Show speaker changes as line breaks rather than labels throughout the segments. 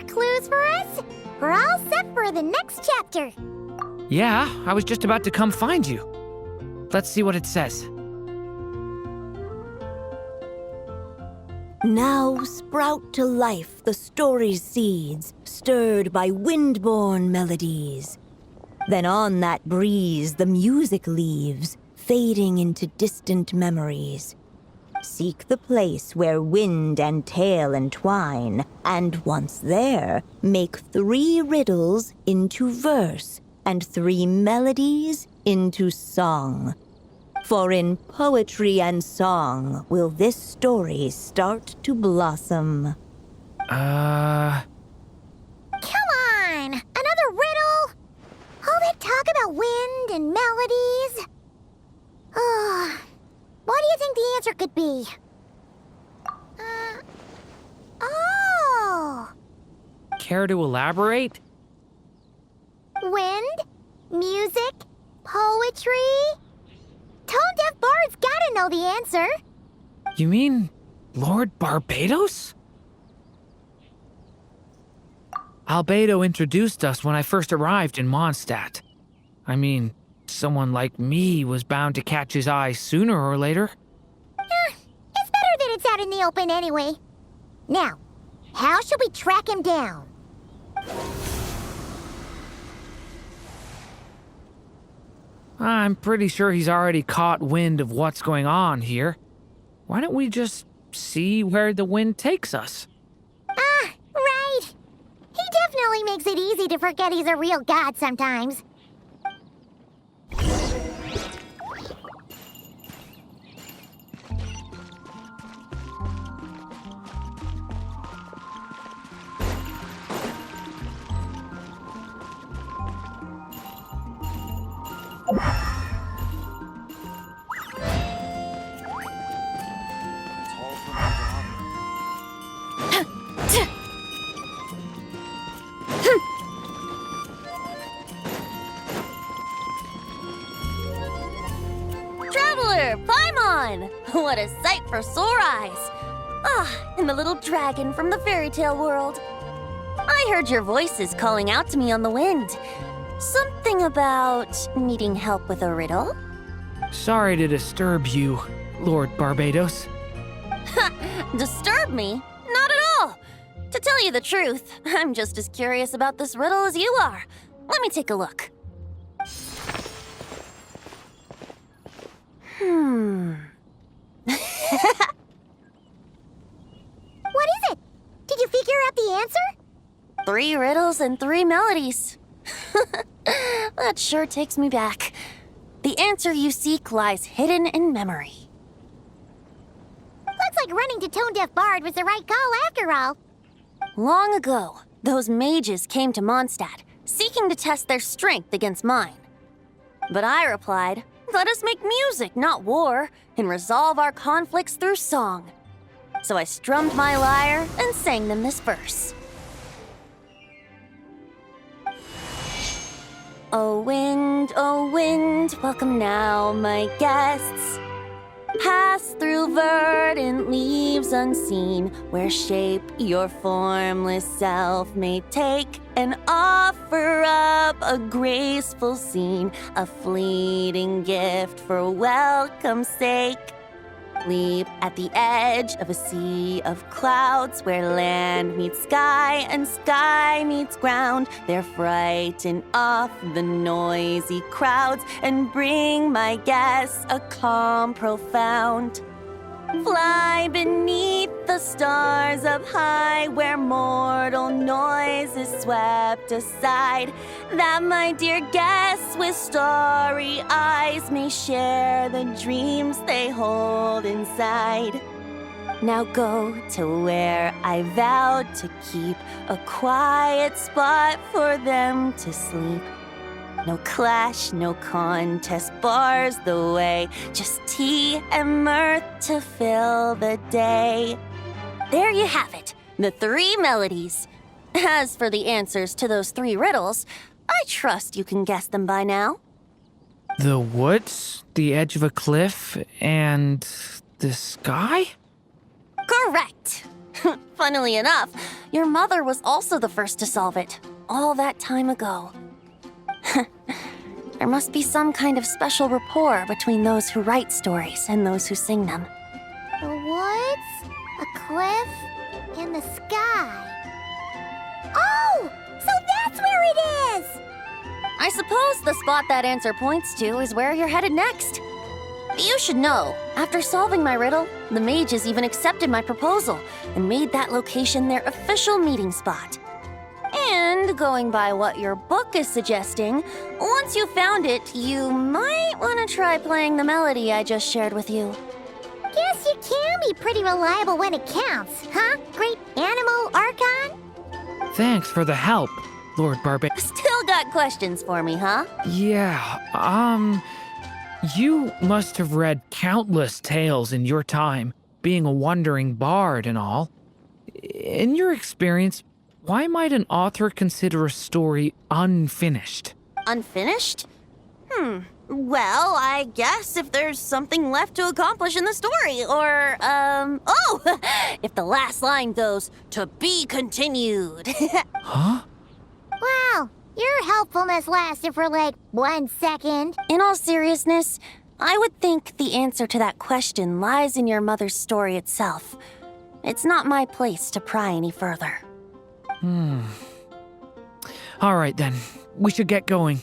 clues for us? We're all set for the next chapter.
Yeah, I was just about to come find you. Let's see what it says.
Now sprout to life the story's seeds, stirred by wind-born melodies. Then on that breeze the music leaves, fading into distant memories. Seek the place where wind and tale entwine, and once there, make 3 riddles into verse, and 3 melodies into song. For in poetry and song will this story start to blossom.
Come on! Another riddle? All that talk about wind and melodies? What do you think the answer could be? Oh!
Care to elaborate?
Wind? Music? Poetry? Tone-deaf bards gotta know the answer.
You mean Lord Barbados? Albedo introduced us when I first arrived in Mondstadt. I mean, someone like me was bound to catch his eye sooner or later.
It's better that it's out in the open anyway. Now, how should we track him down?
I'm pretty sure he's already caught wind of what's going on here. Why don't we just see where the wind takes us?
Right. He definitely makes it easy to forget he's a real god sometimes.
Traveler, Paimon! What a sight for sore eyes! And the little dragon from the fairy tale world. I heard your voices calling out to me on the wind. Something about needing help with a riddle?
Sorry to disturb you, Lord Barbados.
Disturb me? Not at all! To tell you the truth, I'm just as curious about this riddle as you are. Let me take a look.
What is it? Did you figure out the answer?
3 riddles and 3 melodies. That sure takes me back. The answer you seek lies hidden in memory.
Looks like running to Tone-Deaf Bard was the right call after all.
Long ago, those mages came to Mondstadt, seeking to test their strength against mine. But I replied, let us make music, not war, and resolve our conflicts through song. So I strummed my lyre and sang them this verse. O wind, welcome now, my guests. Pass through verdant leaves unseen, where shape your formless self may take, and offer up a graceful scene, a fleeting gift for welcome's sake. Leap at the edge of a sea of clouds, where land meets sky and sky meets ground. There frighten off the noisy crowds and bring my guests a calm profound. Fly beneath the stars up high, where mortal noise is swept aside, that my dear guests with starry eyes may share the dreams they hold inside. Now go to where I vowed to keep a quiet spot for them to sleep. No clash, no contest bars the way, just tea and mirth to fill the day. There you have it, the 3 melodies. As for the answers to those 3 riddles, I trust you can guess them by now.
The woods, the edge of a cliff, and the sky?
Correct! Funnily enough, your mother was also the first to solve it, all that time ago. There must be some kind of special rapport between those who write stories and those who sing them.
The woods, a cliff, and the sky. Oh! So that's where it is!
I suppose the spot that answer points to is where you're headed next. You should know, after solving my riddle, the mages even accepted my proposal and made that location their official meeting spot. And going by what your book is suggesting, once you found it, you might want to try playing the melody I just shared with you.
Guess you can be pretty reliable when it counts, huh, Great Animal Archon?
Thanks for the help, Lord Barbato.
Still got questions for me, huh?
Yeah, you must have read countless tales in your time, being a wandering bard and all. In your experience, why might an author consider a story unfinished?
Unfinished? Well, I guess if there's something left to accomplish in the story, or, if the last line goes, "To be continued."
Huh?
Wow, your helpfulness lasted for like 1 second.
In all seriousness, I would think the answer to that question lies in your mother's story itself. It's not my place to pry any further.
All right then, we should get going.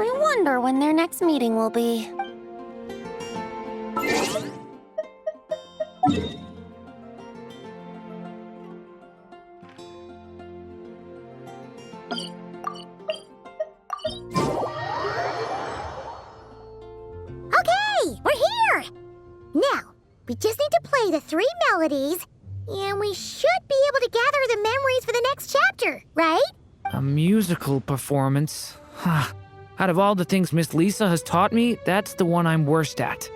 I wonder when their next meeting will be.
Okay, we're here! Now, we just need to play the 3 melodies, and we should be able to gather the memories for the next chapter, right?
A musical performance? Huh. Out of all the things Miss Lisa has taught me, that's the one I'm worst at.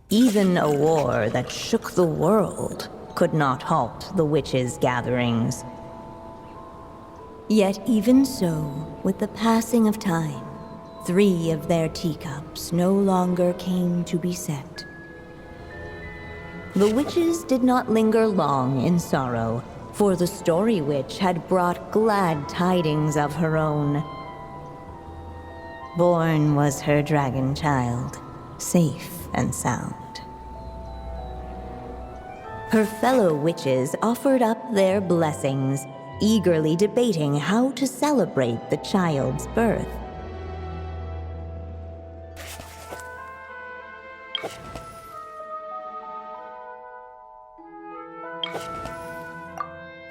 Even a war that shook the world could not halt the witches' gatherings. Yet even so, with the passing of time, 3 of their teacups no longer came to be set. The witches did not linger long in sorrow, for the Story Witch had brought glad tidings of her own. Born was her dragon child, safe and sound. Her fellow witches offered up their blessings, eagerly debating how to celebrate the child's birth.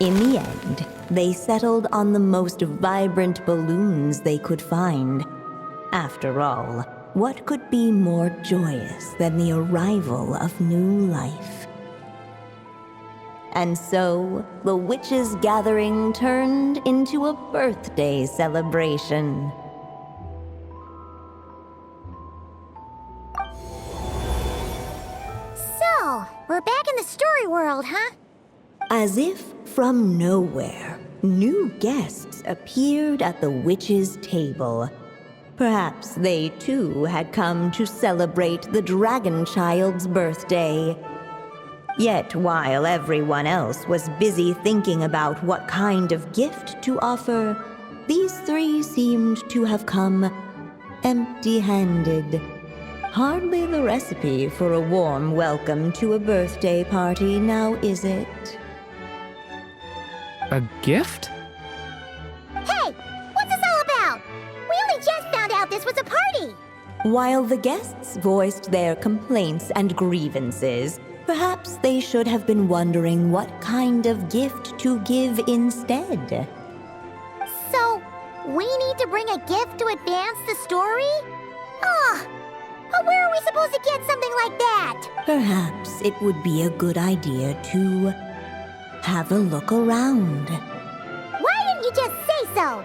In the end, they settled on the most vibrant balloons they could find. After all, what could be more joyous than the arrival of new life? And so, the witches' gathering turned into a birthday celebration.
So, we're back in the story world, huh?
As if from nowhere, new guests appeared at the witches' table. Perhaps they too had come to celebrate the dragon child's birthday. Yet while everyone else was busy thinking about what kind of gift to offer, these three seemed to have come empty-handed. Hardly the recipe for a warm welcome to a birthday party, now is it?
A gift?
Hey, what's this all about? We only just found out this was a party.
While the guests voiced their complaints and grievances, perhaps they should have been wondering what kind of gift to give instead.
So, we need to bring a gift to advance the story? Where are we supposed to get something like that?
Perhaps it would be a good idea to have a look around.
Why didn't you just say so?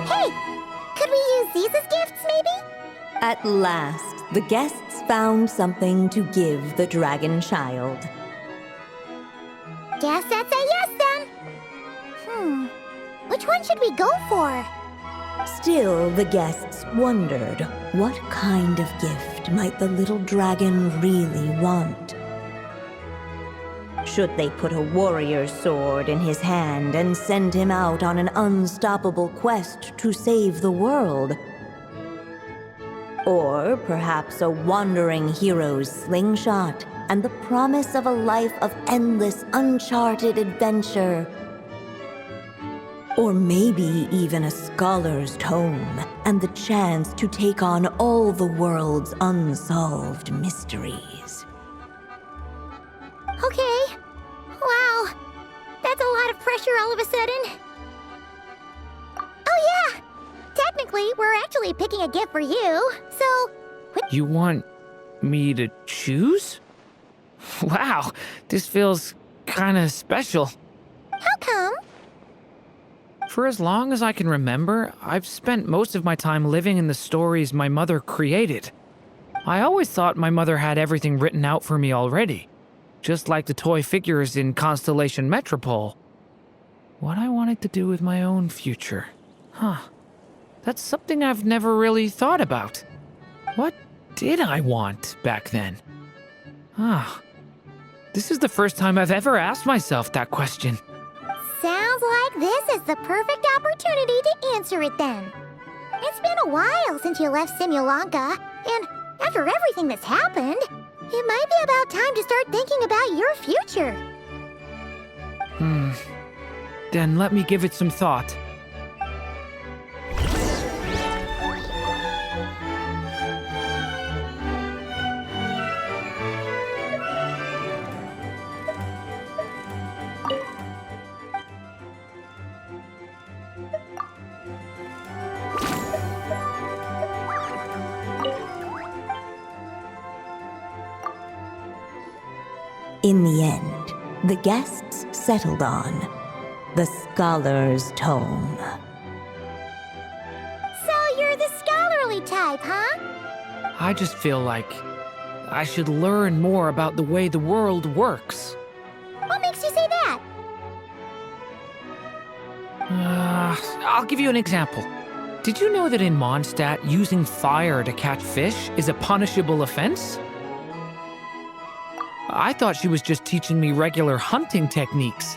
Hey, could we use these as gifts, maybe?
At last, the guests found something to give the dragon child.
Guess that's a yes then. Which one should we go for?
Still, the guests wondered what kind of gift might the little dragon really want. Should they put a warrior's sword in his hand and send him out on an unstoppable quest to save the world? Or perhaps a wandering hero's slingshot and the promise of a life of endless, uncharted adventure. Or maybe even a scholar's tome and the chance to take on all the world's unsolved mysteries.
Okay. Wow. That's a lot of pressure all of a sudden. Oh yeah! Technically, we're actually picking a gift for you, so...
You want me to choose? Wow, this feels kinda special.
How come?
For as long as I can remember, I've spent most of my time living in the stories my mother created. I always thought my mother had everything written out for me already, just like the toy figures in Constellation Metropole. What I wanted to do with my own future. That's something I've never really thought about. What did I want back then? This is the first time I've ever asked myself that question.
Sounds like this is the perfect opportunity to answer it then. It's been a while since you left Simulanka, and after everything that's happened, it might be about time to start thinking about your future.
Then let me give it some thought.
In the end, the guests settled on the Scholar's Tome.
So you're the scholarly type, huh?
I just feel like I should learn more about the way the world works.
What makes you say that?
I'll give you an example. Did you know that in Mondstadt, using fire to catch fish is a punishable offense? I thought she was just teaching me regular hunting techniques.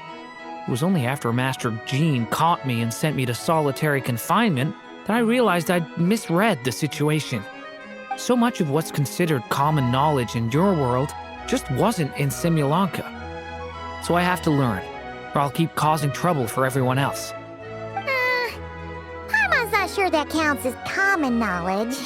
It was only after Master Jean caught me and sent me to solitary confinement that I realized I'd misread the situation. So much of what's considered common knowledge in your world just wasn't in Simulanka. So I have to learn. or I'll keep causing trouble for everyone else.
Paimon's not sure that counts as common knowledge.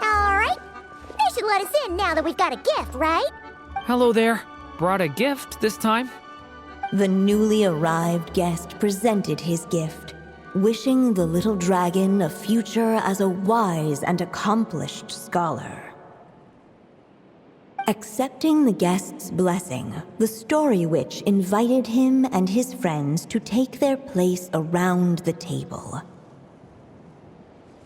Alright, they should let us in now that we've got a gift, right?
Hello there. Brought a gift this time?
The newly arrived guest presented his gift, wishing the little dragon a future as a wise and accomplished scholar. Accepting the guest's blessing, the Story Witch invited him and his friends to take their place around the table.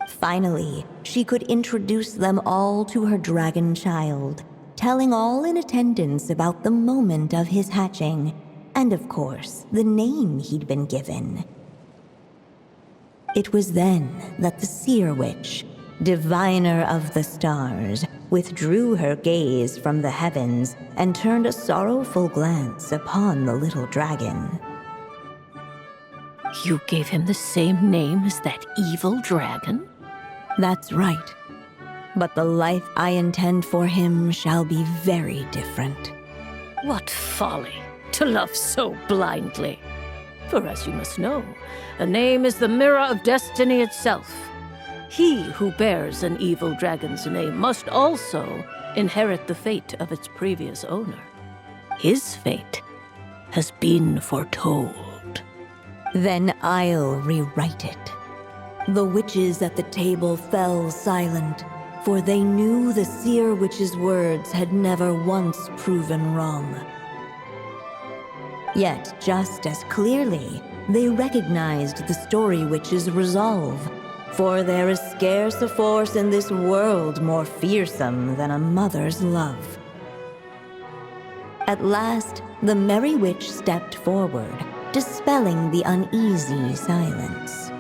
Finally, she could introduce them all to her dragon child, telling all in attendance about the moment of his hatching, and of course, the name he'd been given. It was then that the Seer Witch, diviner of the stars, withdrew her gaze from the heavens and turned a sorrowful glance upon the little dragon.
You gave him the same name as that evil dragon?
That's right. But the life I intend for him shall be very different.
What folly to love so blindly. For as you must know, a name is the mirror of destiny itself. He who bears an evil dragon's name must also inherit the fate of its previous owner. His fate has been foretold.
Then I'll rewrite it. The witches at the table fell silent, for they knew the Seer Witch's words had never once proven wrong. Yet, just as clearly, they recognized the Story Witch's resolve, for there is scarce a force in this world more fearsome than a mother's love. At last, the Merry Witch stepped forward, dispelling the uneasy silence.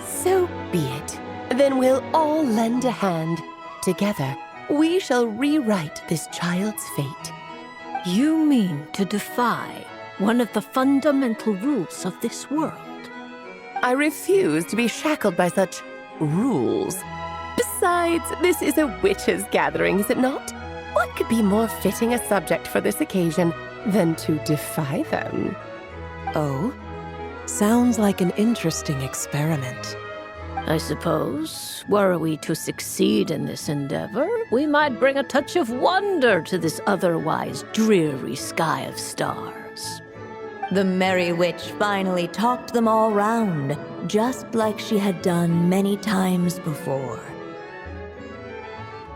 So be it. Then we'll all lend a hand. Together, we shall rewrite this child's fate.
You mean to defy one of the fundamental rules of this world?
I refuse to be shackled by such rules. Besides, this is a witches' gathering, is it not? What could be more fitting a subject for this occasion than to defy them?
Oh? Sounds like an interesting experiment.
I suppose, were we to succeed in this endeavor, we might bring a touch of wonder to this otherwise dreary sky of stars.
The Merry Witch finally talked them all round, just like she had done many times before.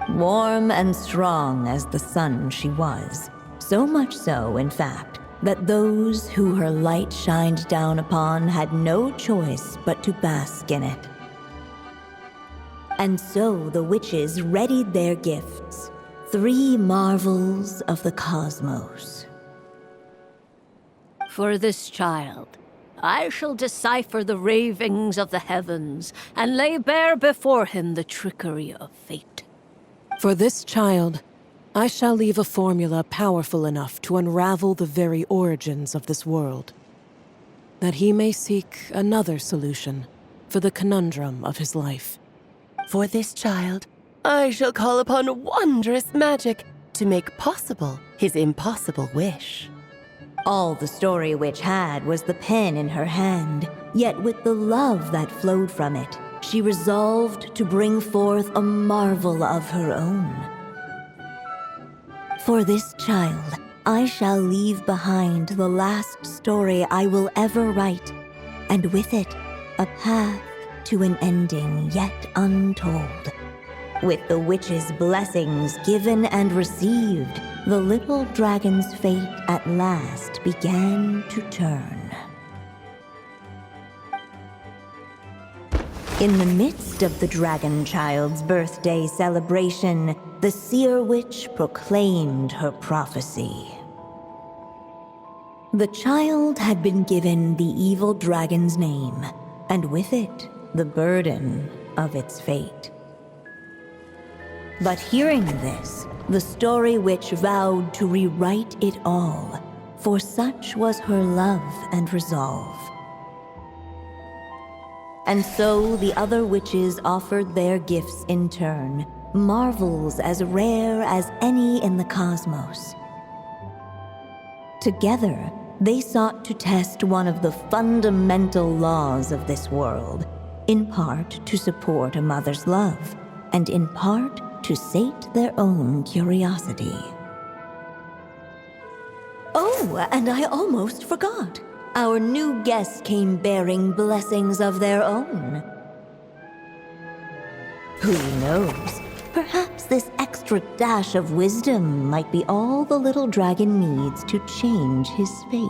Warm and strong as the sun she was, so much so, in fact, that those who her light shined down upon had no choice but to bask in it. And so the witches readied their gifts, 3 marvels of the cosmos.
For this child, I shall decipher the ravings of the heavens and lay bare before him the trickery of fate.
For this child, I shall leave a formula powerful enough to unravel the very origins of this world, that he may seek another solution for the conundrum of his life.
For this child, I shall call upon wondrous magic to make possible his impossible wish.
All the Story Witch had was the pen in her hand, yet with the love that flowed from it, she resolved to bring forth a marvel of her own. For this child, I shall leave behind the last story I will ever write, and with it, a path to an ending yet untold. With the witch's blessings given and received, the little dragon's fate at last began to turn. In the midst of the dragon child's birthday celebration, the Seer Witch proclaimed her prophecy. The child had been given the evil dragon's name, and with it, the burden of its fate. But hearing this, the Story Witch vowed to rewrite it all, for such was her love and resolve. And so the other witches offered their gifts in turn, marvels as rare as any in the cosmos. Together, they sought to test one of the fundamental laws of this world, in part to support a mother's love, and in part to sate their own curiosity. Oh, and I almost forgot. Our new guests came bearing blessings of their own. Who knows? Perhaps this extra dash of wisdom might be all the little dragon needs to change his fate.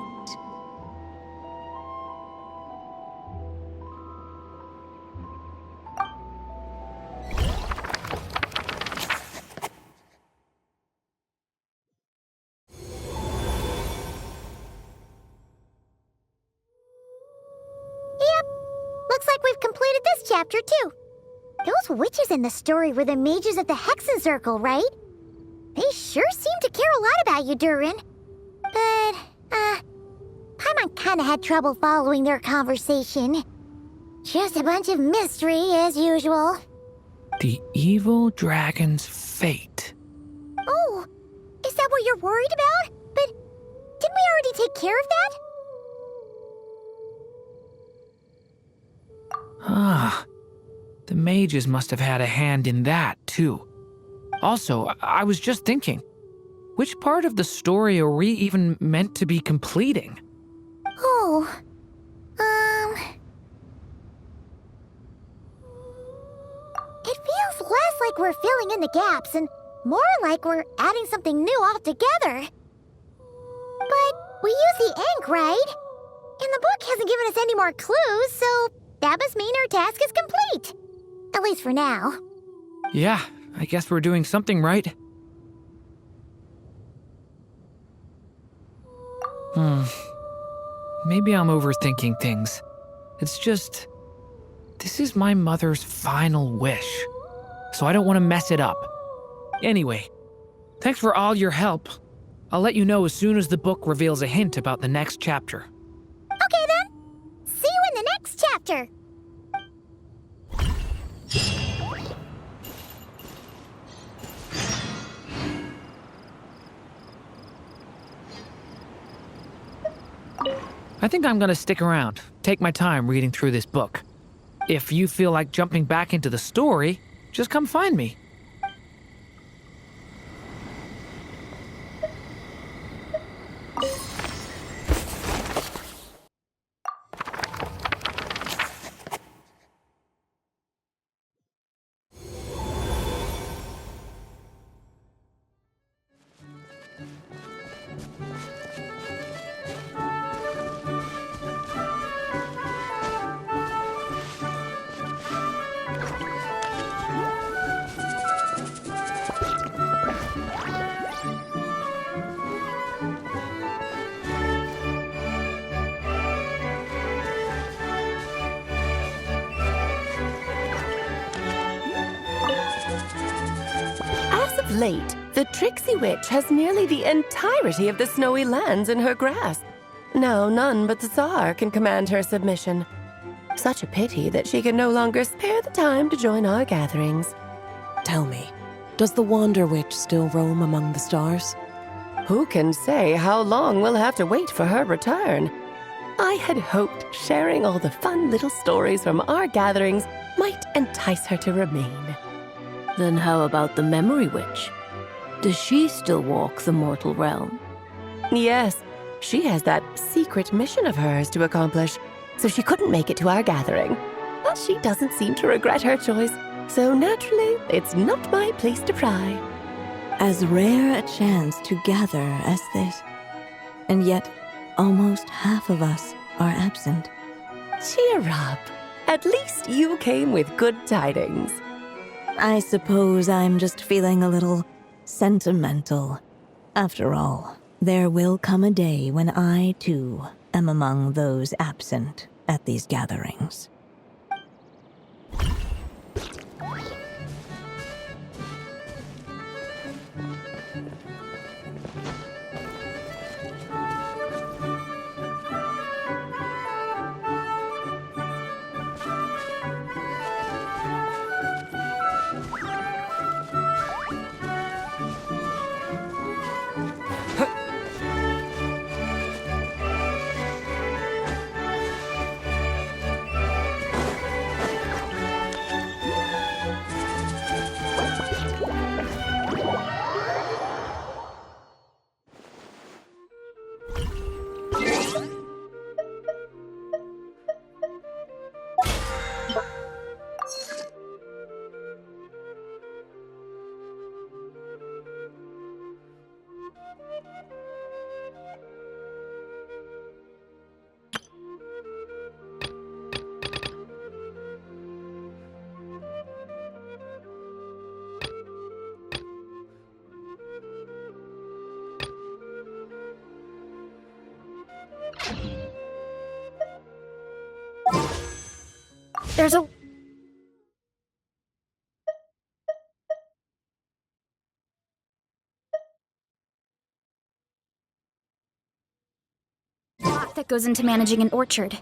Looks like we've completed this chapter, too. Those witches in the story were the mages of the Hexen Circle, right? They sure seem to care a lot about you, Durin. But, Paimon kinda had trouble following their conversation. Just a bunch of mystery, as usual.
The evil dragon's fate.
Oh, is that what you're worried about? But didn't we already take care of that?
Ah, the mages must have had a hand in that, too. Also, I was just thinking, which part of the story are we even meant to be completing?
Oh, It feels less like we're filling in the gaps and more like we're adding something new altogether. But we use the ink, right? And the book hasn't given us any more clues, so that must mean our task is complete. At least for now.
Yeah, I guess we're doing something right. Maybe I'm overthinking things. It's just, this is my mother's final wish, so I don't want to mess it up. Anyway, thanks for all your help. I'll let you know as soon as the book reveals a hint about the next chapter.
Okay then. See you in the next chapter.
I think I'm gonna stick around, take my time reading through this book. If you feel like jumping back into the story, just come find me.
Of late, the Tricksy Witch has nearly the entirety of the snowy lands in her grasp. Now none but the Tsar can command her submission. Such a pity that she can no longer spare the time to join our gatherings.
Tell me, does the Wander Witch still roam among the stars?
Who can say how long we'll have to wait for her return? I had hoped sharing all the fun little stories from our gatherings might entice her to remain.
Then how about the Memory Witch? Does she still walk the mortal realm?
Yes, she has that secret mission of hers to accomplish, so she couldn't make it to our gathering. But she doesn't seem to regret her choice, so naturally, it's not my place to pry.
As rare a chance to gather as this, and yet almost half of us are absent.
Cheer up. At least you came with good tidings.
I suppose I'm just feeling a little sentimental. After all, there will come a day when I, too, am among those absent at these gatherings.
There's a lot that goes into managing an orchard.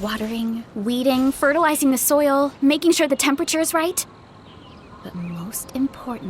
Watering, weeding, fertilizing the soil, making sure the temperature is right. But most important,